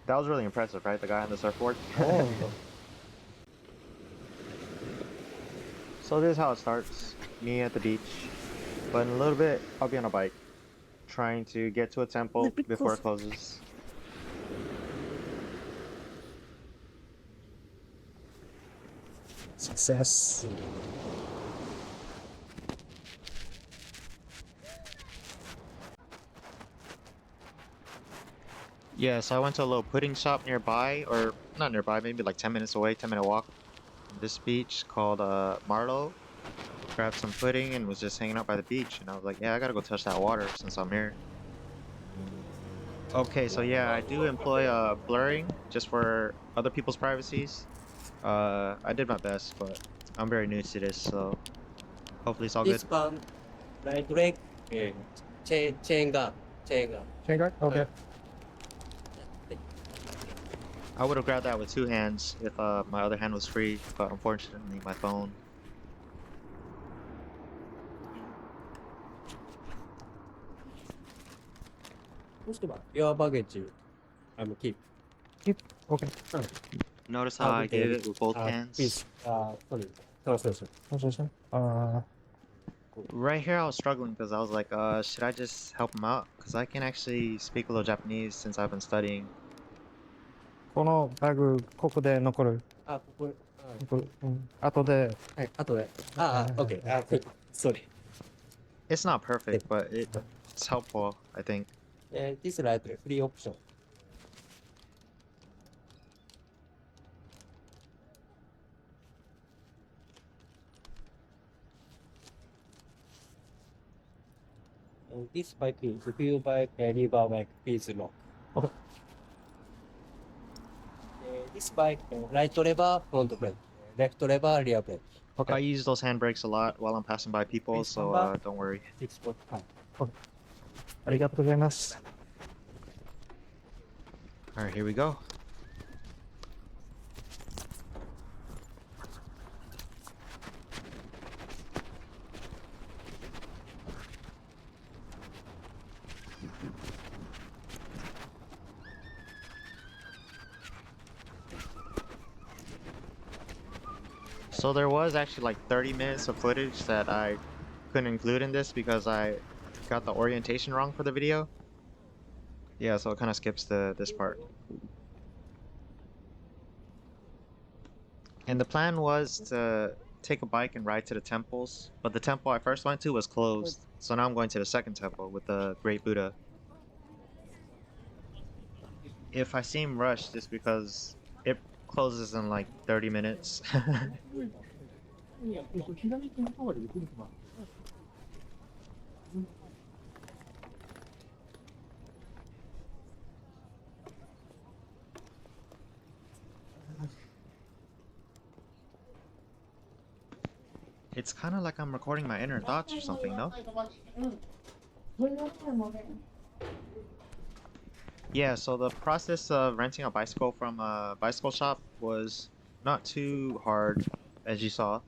That was really impressive, right? The guy on the surfboard. Oh. So this is how it starts. Me at the beach. But in a little bit, I'll be on a bike. Trying to get to a temple before it closes. Success. Yeah, so I went to a little pudding shop nearby, or not nearby, maybe like 10 minutes away, 10-minute walk from this beach called Marlow. Grabbed some pudding and was just hanging out by the beach, and I was like, yeah, I gotta go touch that water since I'm here. Okay, so yeah, I do employ blurring just for other people's privacies. I did my best, but I'm very new to this, so hopefully it's all This good. one, right leg, chain guard. Chain guard? Okay. I would have grabbed that with two hands if my other hand was free, but unfortunately my phone. Your baggage, keep. Keep. Okay. Notice how I did it with both hands? Please, sorry, translation. Translation. Right here I was struggling because I was like, should I just help him out? Because I can actually speak a little Japanese since I've been studying. このバグ、ここで残る。ここ、残る。後で。はい、後で。OK。sorry. It's not perfect, but it's helpful, I think. This right, free option. This bike is fuel bike, river bike, please lock. Okay. This bike, right lever, front brake, left lever, rear brake. I use those handbrakes a lot while I'm passing by people, so don't worry. 6.5. Okay. ありがとうございます。Alright, here we go. So there was actually like 30 minutes of footage that I couldn't include in this because I got the orientation wrong for the video. Yeah, so it kind of skips this part. And the plan was to take a bike and ride to the temples, but the temple I first went to was closed. So now I'm going to the second temple with the Great Buddha. If I seem rushed, it's because it closes in like 30 minutes. It's kind of like I'm recording my inner thoughts or something, no? Yeah, so the process of renting a bicycle from a bicycle shop was not too hard, as you saw.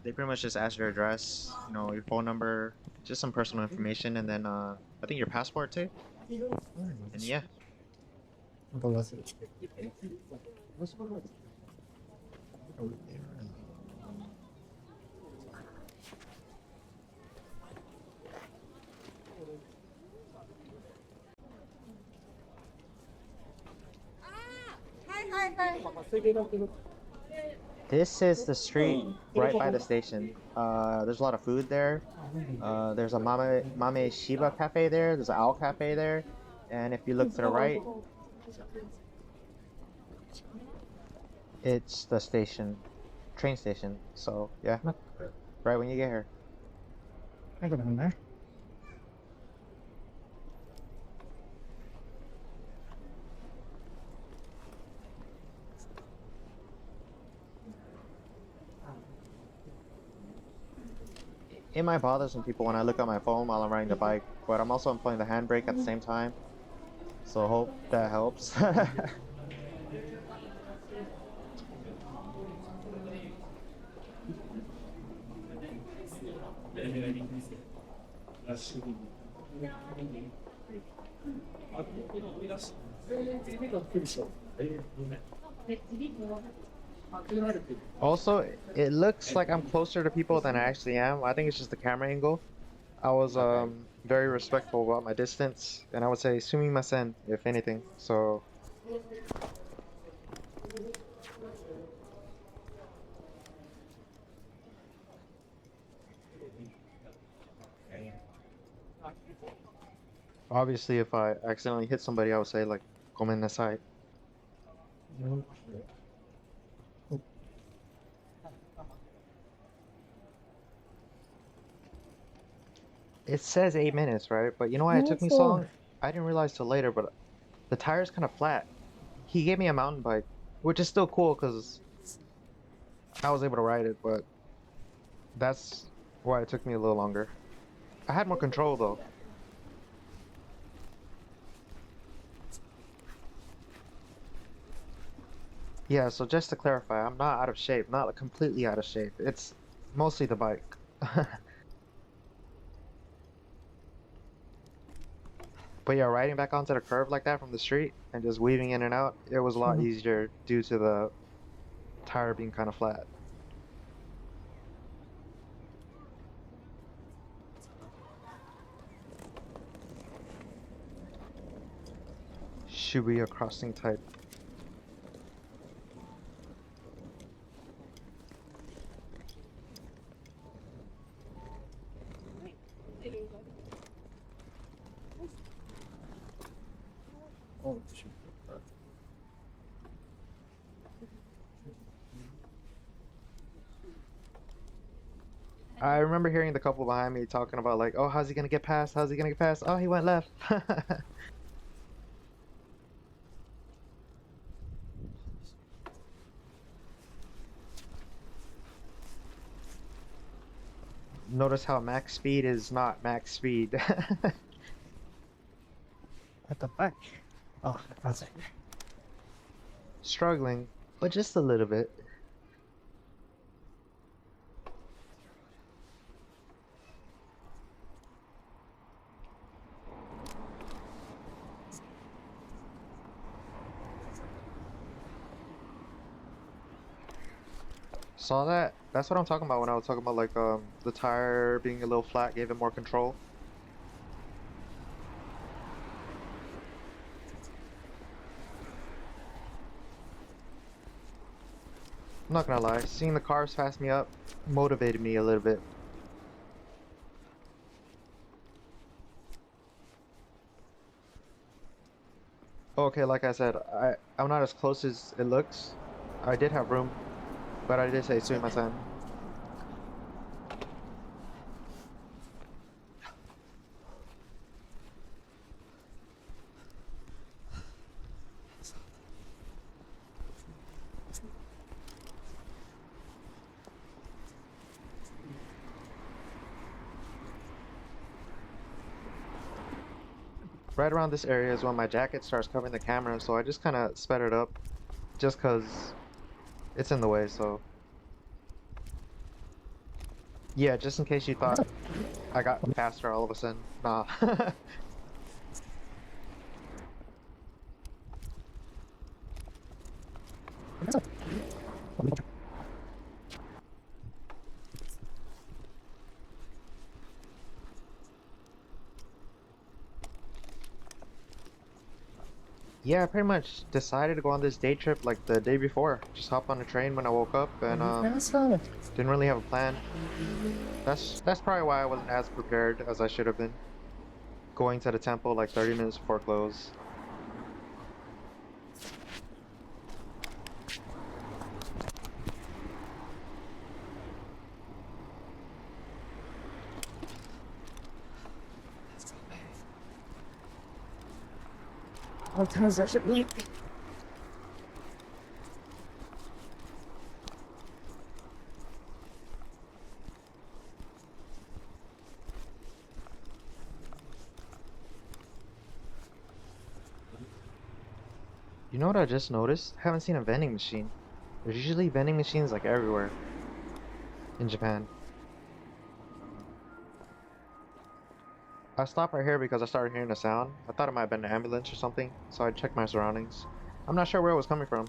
They pretty much just ask your address, you know, your phone number, just some personal information, and then I think your passport too. And yeah. This is the street right by the station. There's a lot of food there. There's a Mame Shiba cafe there. There's an Owl cafe there. And if you look to the right, it's the station, train station. So yeah, right when you get here. It might bother some people when I look at my phone while I'm riding the bike, but I'm also employing the handbrake at the same time. So hope that helps. Also, it looks like I'm closer to people than I actually am. I think it's just the camera angle. I was very respectful about my distance, and I would say sumimasen if anything. So obviously, if I accidentally hit somebody, I would say like "gomen nasai." It says 8 minutes, right? But you know why it took me so long? I didn't realize till later, but the tire's kind of flat. He gave me a mountain bike, which is still cool because I was able to ride it, but that's why it took me a little longer. I had more control though. Yeah, so just to clarify, I'm not out of shape, not like completely out of shape. It's mostly the bike. But yeah, riding back onto the curve like that from the street and just weaving in and out, it was a lot easier due to the tire being kind of flat. Shibuya crossing type. I remember hearing the couple behind me talking about like, oh, how's he gonna get past? How's he gonna get past? Oh, he went left. Notice how max speed is not max speed. At the back. Oh, that's it. Struggling, but just a little bit. Saw that? That's what I'm talking about when I was talking about like the tire being a little flat gave it more control. I'm not gonna lie, seeing the cars pass me up motivated me a little bit. Okay, like I said, I'm not as close as it looks. I did have room, but I did say sumimasen. Right around this area is when my jacket starts covering the camera, so I just kind of sped it up, just cause it's in the way, so. Yeah, just in case you thought I got faster all of a sudden. Nah. Yeah, I pretty much decided to go on this day trip like the day before. Just hop on a train when I woke up and didn't really have a plan. That's probably why I wasn't as prepared as I should have been. Going to the temple like 30 minutes before close. You know what I just noticed? I haven't seen a vending machine. There's usually vending machines like everywhere in Japan. I stopped right here because I started hearing a sound. I thought it might have been an ambulance or something, so I checked my surroundings. I'm not sure where it was coming from.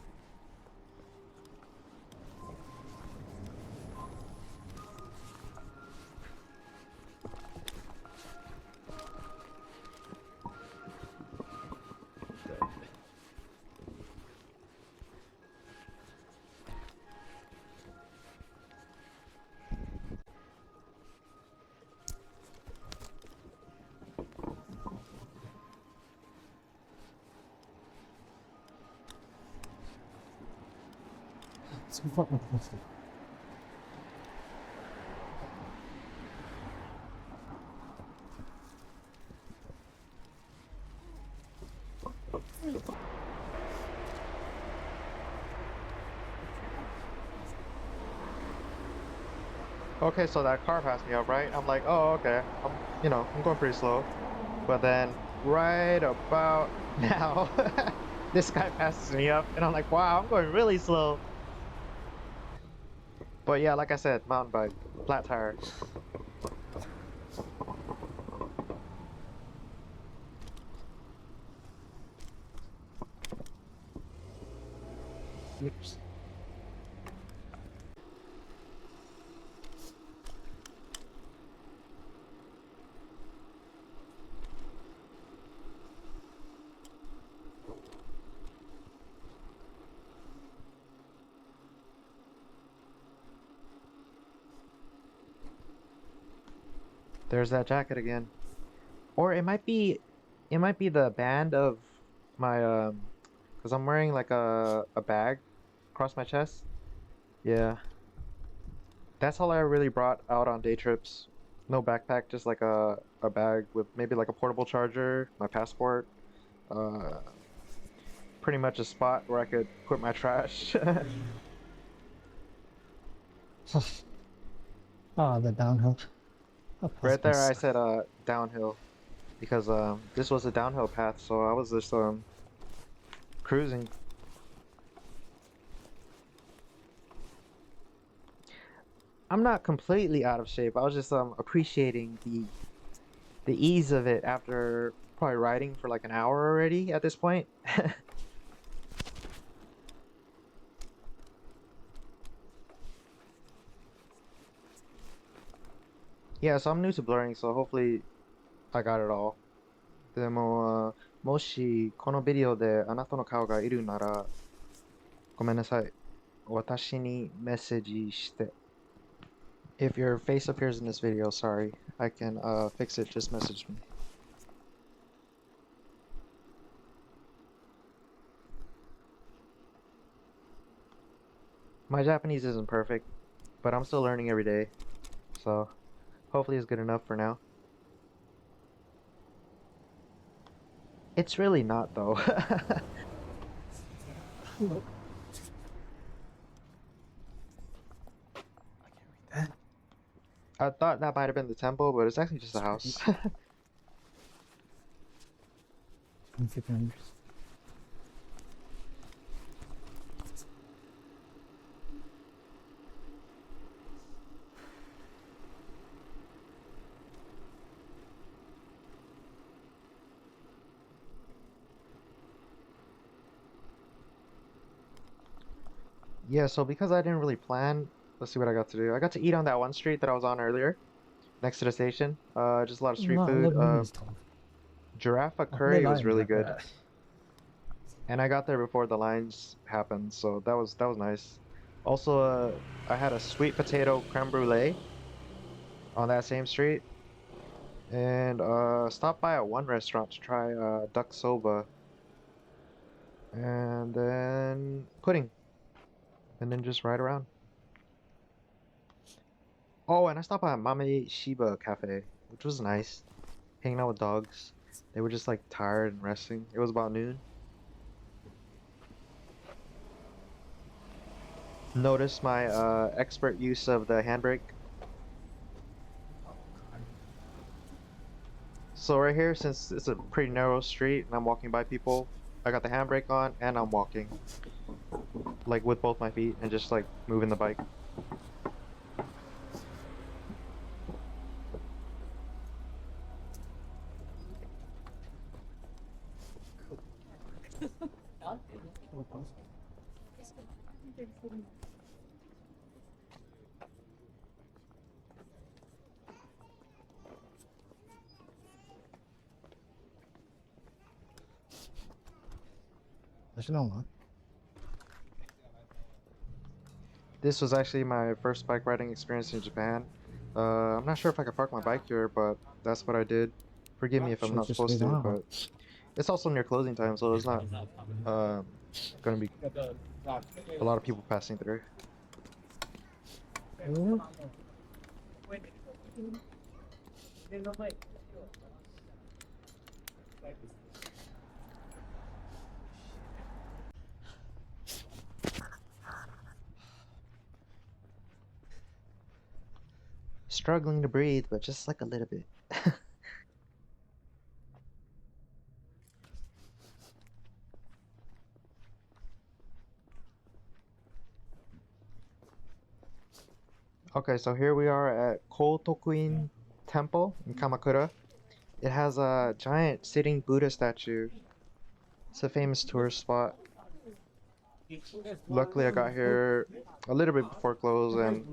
So fucking close. Okay, so that car passed me up, right? I'm like, oh, okay. I'm going pretty slow. But then, right about now, this guy passes me up, and I'm like, wow, I'm going really slow. But yeah, like I said, mountain bike, flat tire. Oops. There's that jacket again. Or it might be the band of my because I'm wearing like a bag across my chest. Yeah, that's all I really brought out on day trips. No backpack, just like a bag with maybe like a portable charger, my passport, uh, pretty much a spot where I could put my trash. Ah, the downhill. Oh, Right there, I possible. said downhill because this was a downhill path, so I was just cruising. I'm not completely out of shape. I was just appreciating the ease of it after probably riding for like an hour already at this point. Yeah, so I'm new to blurring, so hopefully I got it all. でも、もしこのビデオであなたの顔がいるならごめんなさい。私にメッセージして。If your face appears in this video, sorry. I can fix it. Just message me. My Japanese isn't perfect, but I'm still learning every day. So hopefully it's good enough for now. It's really not though. I thought that might have been the temple, but it's actually just a house. Yeah, so because I didn't really plan, let's see what I got to do. I got to eat on that one street that I was on earlier, next to the station. Just a lot of street food. Giraffe curry was really good, and I got there before the lines happened, so that was nice. Also, I had a sweet potato creme brulee on that same street, and stopped by at one restaurant to try duck soba, and then pudding, and then just ride around. Oh, and I stopped by Mame Shiba Cafe, which was nice. Hanging out with dogs. They were just like tired and resting. It was about noon. Notice my expert use of the handbrake. So right here, since it's a pretty narrow street and I'm walking by people, I got the handbrake on and I'm walking. Like with both my feet and just like moving the bike. 私のは This was actually my first bike riding experience in Japan. I'm not sure if I could park my bike here, but that's what I did. Forgive me if I'm not supposed to, but it's also near closing time, so it's not going to be a lot of people passing through. Struggling to breathe, but just like a little bit. Okay, so here we are at Kotoku-in Temple in Kamakura. It has a giant sitting Buddha statue. It's a famous tourist spot. Luckily, I got here a little bit before close, and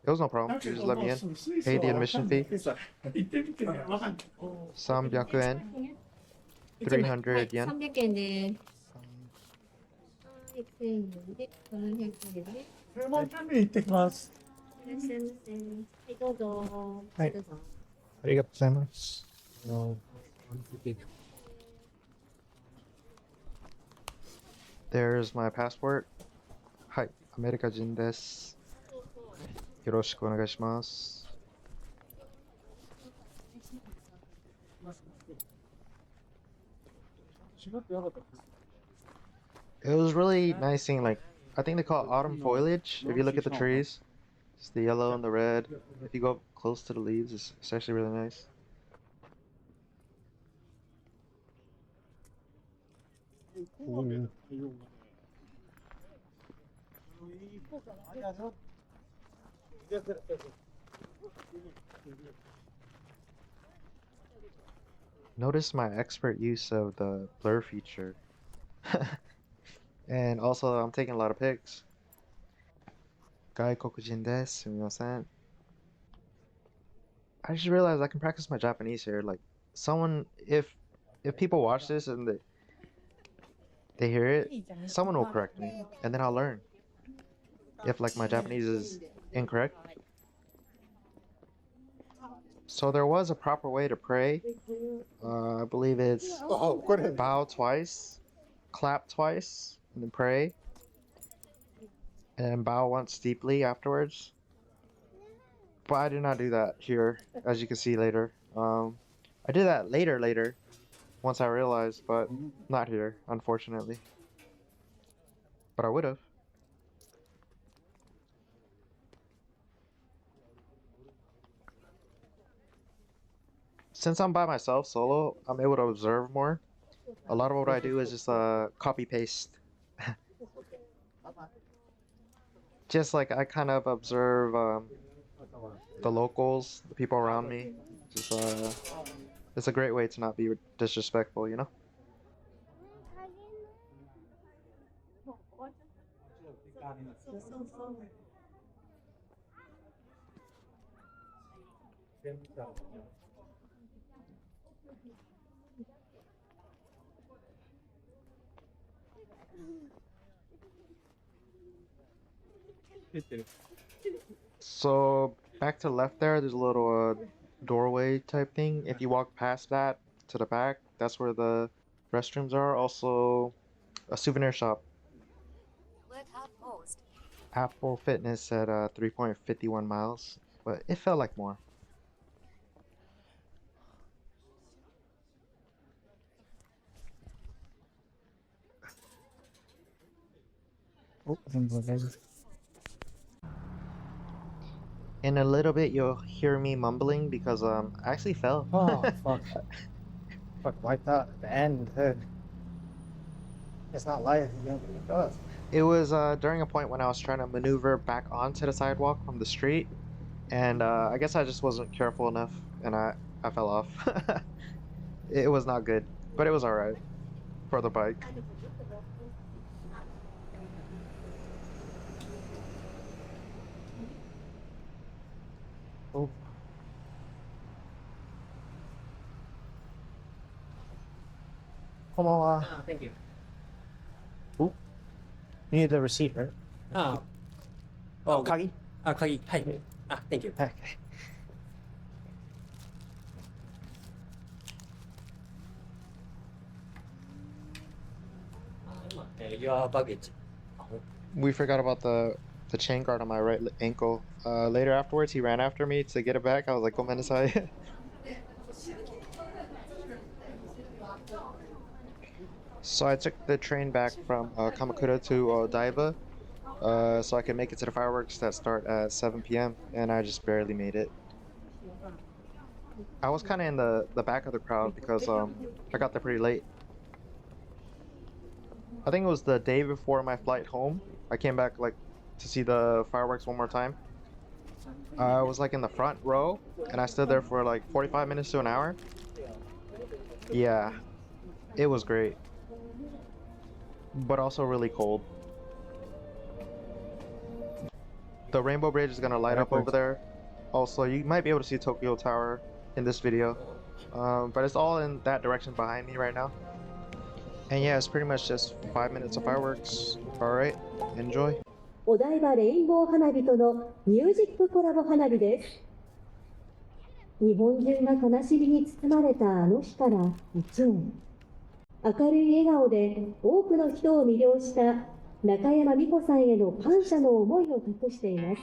it was no problem. You just let me in. Paid the admission fee. 300 yen. 300 yen. 300円です。はい、1000円で700円で。注文準備行ってきます。いらっしゃいませ。はい、どうぞ。はいどうぞ。ありがとうございます。There's my passport. はい、アメリカ人です。よろしくお願いします。It was really nice seeing, like, I think they call it autumn foliage. If you look at the trees, it's the yellow and the red. If you go up close to the leaves, it's actually really nice. Notice my expert use of the blur feature. And also, I'm taking a lot of pics. Gaikokujin desu, sumimasen. I just realized I can practice my Japanese here. Like, someone, if people watch this and they hear it, someone will correct me, and then I'll learn. If, like, my Japanese is incorrect. So there was a proper way to pray. I believe it's bow twice, clap twice, and then pray. And then bow once deeply afterwards. But I did not do that here, as you can see later. I did that later, once I realized, but not here, unfortunately. But I would have. Since I'm by myself, solo, I'm able to observe more. A lot of what I do is just copy paste. Just like I kind of observe the locals, the people around me. Just it's a great way to not be disrespectful, you know? So back to the left there's a little doorway type thing. If you walk past that to the back, that's where the restrooms are. Also a souvenir shop. Apple Fitness said 3.51 miles, but it felt like more. Oh, In a little bit, you'll hear me mumbling because I actually fell. Oh, fuck. Fuck, like that at the end. It's not life, you know, it does. It was during a point when I was trying to maneuver back onto the sidewalk from the street, and I guess I just wasn't careful enough, and I fell off. It was not good, but it was alright for the bike. Oh. Konbanwa. Thank you. You need the receipt, right? あ Oh, kagi? 鍵。はい。Thank you. Okay. Your baggage. We forgot about the chain guard on my right ankle. Later afterwards, he ran after me to get it back. I was like, "Gomennasai." So I took the train back from Kamakura to Odaiba, so I could make it to the fireworks that start at 7 p.m. and I just barely made it. I was kind of in the back of the crowd because I got there pretty late. I think it was the day before my flight home. I came back like to see the fireworks one more time. I was like in the front row and I stood there for like 45 minutes to an hour. Yeah, it was great, but also really cold. The Rainbow Bridge is gonna light up over there. Also, you might be able to see Tokyo Tower in this video, but it's all in that direction behind me right now. And yeah, it's pretty much just 5 minutes of fireworks. Alright, enjoy. お台場レインボー花火とのミュージックコラボ花火です。日本中が悲しみに包まれたあの日から1年。明るい笑顔で多くの人を魅了した中山美穂さんへの感謝の思いを託しています。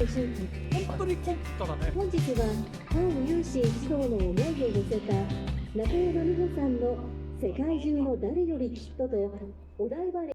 でしょうか。本当にコンパクトだね。本日はファン有志一同の思いを乗せた中山美穂さんの世界中の誰よりきっととお台場レ